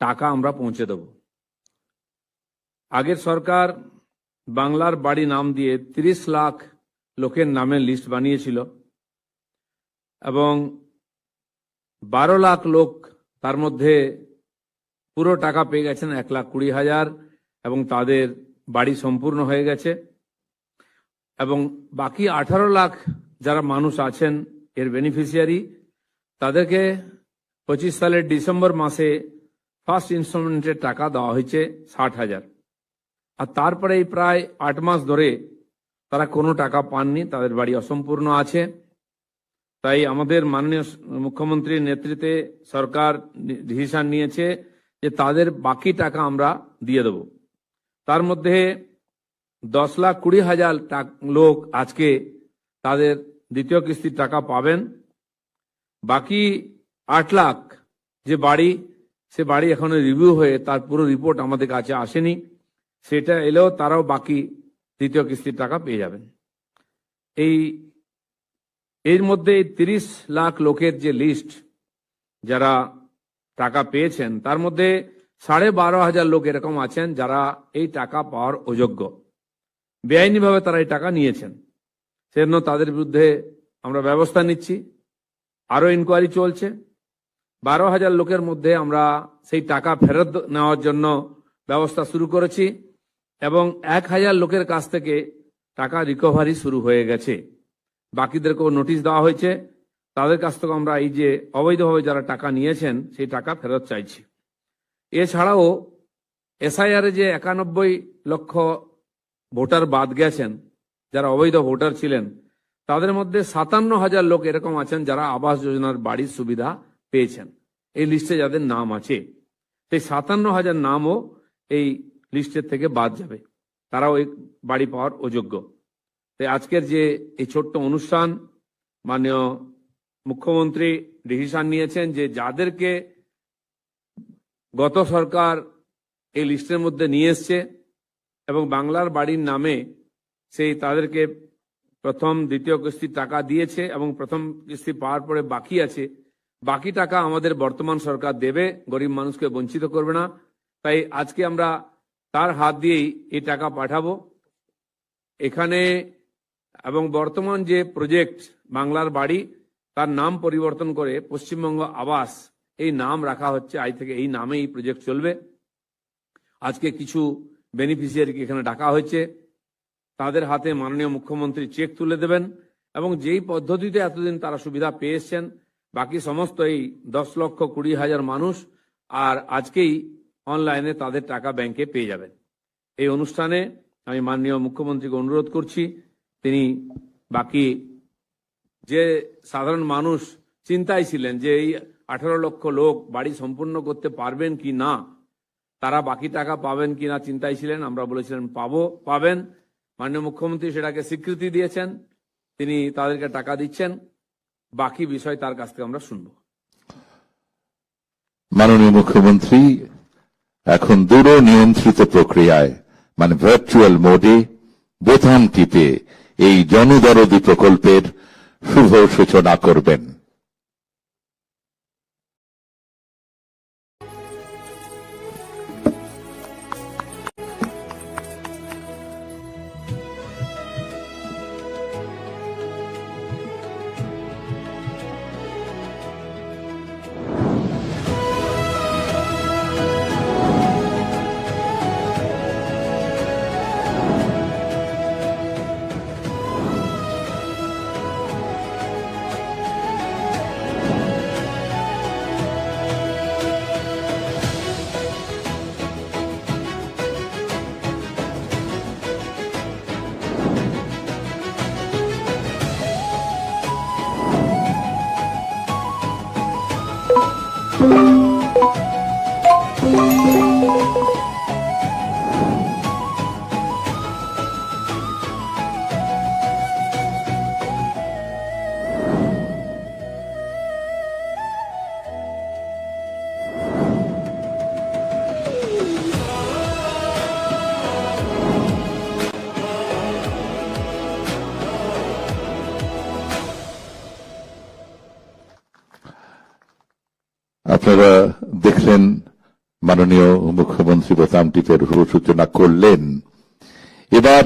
টাকা আমরা পৌঁছে দেব। আগের সরকার বাংলার বাড়ি নাম দিয়ে 30 লাখ লোকের নামের লিস্ট বানিয়েছিল এবং 12 লাখ লোক তার মধ্যে পুরো টাকা পেয়ে গেছেন 1,20,000 এবং তাদের বাড়ি সম্পূর্ণ হয়ে গেছে। এবং বাকি 18 লাখ যারা মানুষ আছেন এর বেনিফিশিয়ারি, তাদেরকে 25 সালের ডিসেম্বর মাসে ফার্স্ট ইনস্টলমেন্টের টাকা দেওয়া হয়েছে 60,000। আর তারপরে প্রায় 8 মাস ধরে তারা কোনো টাকা পাননি, তাদের বাড়ি অসম্পূর্ণ আছে। তাই আমাদের মাননীয় মুখ্যমন্ত্রীর নেতৃত্বে সরকার ডিসিশন নিয়েছে যে তাদের বাকি টাকা আমরা দিয়ে দেব। তার মধ্যে 10,20,000 লোক আজকে তাদের দ্বিতীয় কিস্তির টাকা পাবেন। বাকি 8 লাখ যে বাড়ি, সে বাড়ি এখনো রিভিউ হয়ে তার পুরো রিপোর্ট আমাদের কাছে আসেনি, সেটা এলেও তারাও বাকি দ্বিতীয় কিস্তির টাকা পেয়ে যাবেন। এর মধ্যে 30 লাখ লোকের যে লিস্ট যারা টাকা পেয়েছেন, তার মধ্যে 12,500 লোক এরকম আছেন যারা এই টাকা পাওয়ার অযোগ্য, বেআইনিভাবে তারা এই টাকা নিয়েছেন। সেজন্য তাদের বিরুদ্ধে আমরা ব্যবস্থা নিচ্ছি, আরো ইনকোয়ারি চলছে। 12,000 লোকের মধ্যে আমরা সেই টাকা ফেরত নেওয়ার জন্য ব্যবস্থা শুরু করেছি এবং 1,000 লোকের কাছ থেকে টাকা রিকভারি শুরু হয়ে গেছে। বাকিদেরকেও নোটিশ দেওয়া হয়েছে, তাদের কাছ থেকে আমরা এই যে অবৈধভাবে যারা টাকা নিয়েছেন সেই টাকা ফেরত চাইছি। এছাড়াও এসআইআর যে 91 লক্ষ ভোটার বাদ গেছেন, যারা অবৈধ ভোটার ছিলেন, তাদের মধ্যে 57,000 লোক এরকম আছেন যারা আবাস যোজনার বাড়ির সুবিধা পেয়েছেন। এই লিস্টে যাদের নাম আছে, সেই 57,000 নামও এই লিস্টের থেকে বাদ যাবে, তারাও এই বাড়ি পাওয়ার অযোগ্য। তাই আজকের যে এই ছোট্ট অনুষ্ঠান, মাননীয় মুখ্যমন্ত্রী ডিসিশন নিয়েছেন যে যাদেরকে গত সরকার এই লিস্টের মধ্যে নিয়ে এসছে এবং বাংলার বাড়ির নামে সেই তাদেরকে প্রথম দ্বিতীয় কিস্তির টাকা দিয়েছে এবং প্রথম কিস্তি পাওয়ার পরে বাকি আছে, বাকি টাকা আমাদের বর্তমান সরকার দেবে, গরিব মানুষকে বঞ্চিত করবে না। তাই আজকে আমরা তার হাত দিয়েই এই টাকা পাঠাবো এখানে। এবং বর্তমান যে প্রজেক্ট বাংলার বাড়ি, তার নাম পরিবর্তন করে পশ্চিমবঙ্গ আবাস এই নাম রাখা হচ্ছে। আজ থেকে এই নামে এই প্রজেক্ট চলবে। আজকে কিছু বেনিফিশিয়ারিকে এখানে ডাকা হয়েছে, তাদের হাতে মাননীয় মুখ্যমন্ত্রী চেক তুলে দেবেন এবং যেই পদ্ধতিতে এতদিন তারা সুবিধা পেয়ে এসছেন, বাকি সমস্ত এই 10,20,000 মানুষ আর আজকেই অনলাইনে তাদের টাকা ব্যাংকে পেয়ে যাবেন। এই অনুষ্ঠানে আমি মাননীয় মুখ্যমন্ত্রীকে অনুরোধ করছি, তিনি বাকি যে সাধারণ মানুষ চিন্তায় ছিলেন যে এই 18 লক্ষ লোক বাড়ি সম্পূর্ণ করতে পারবেন কি না, তারা বাকি টাকা পাবেন কি না চিন্তায় ছিলেন, আমরা বলেছিলেন পাবেন। মাননীয় মুখ্যমন্ত্রী সেটাকে স্বীকৃতি দিয়েছেন, তিনি তাদেরকে টাকা দিচ্ছেন। বাকি বিষয় তার কাছ থেকে আমরা শুনব। মাননীয় মুখ্যমন্ত্রী এখন দূর নিয়ন্ত্রিত প্রক্রিয়ায়, মানে ভার্চুয়াল মোডে বোতাম টিপে এই জনদরদি প্রকল্পের শুভ সূচনা করবেন। আপনারা দেখলেন মাননীয় মুখ্যমন্ত্রী বোতাম টিপের শুভ সূচনা করলেন। এবার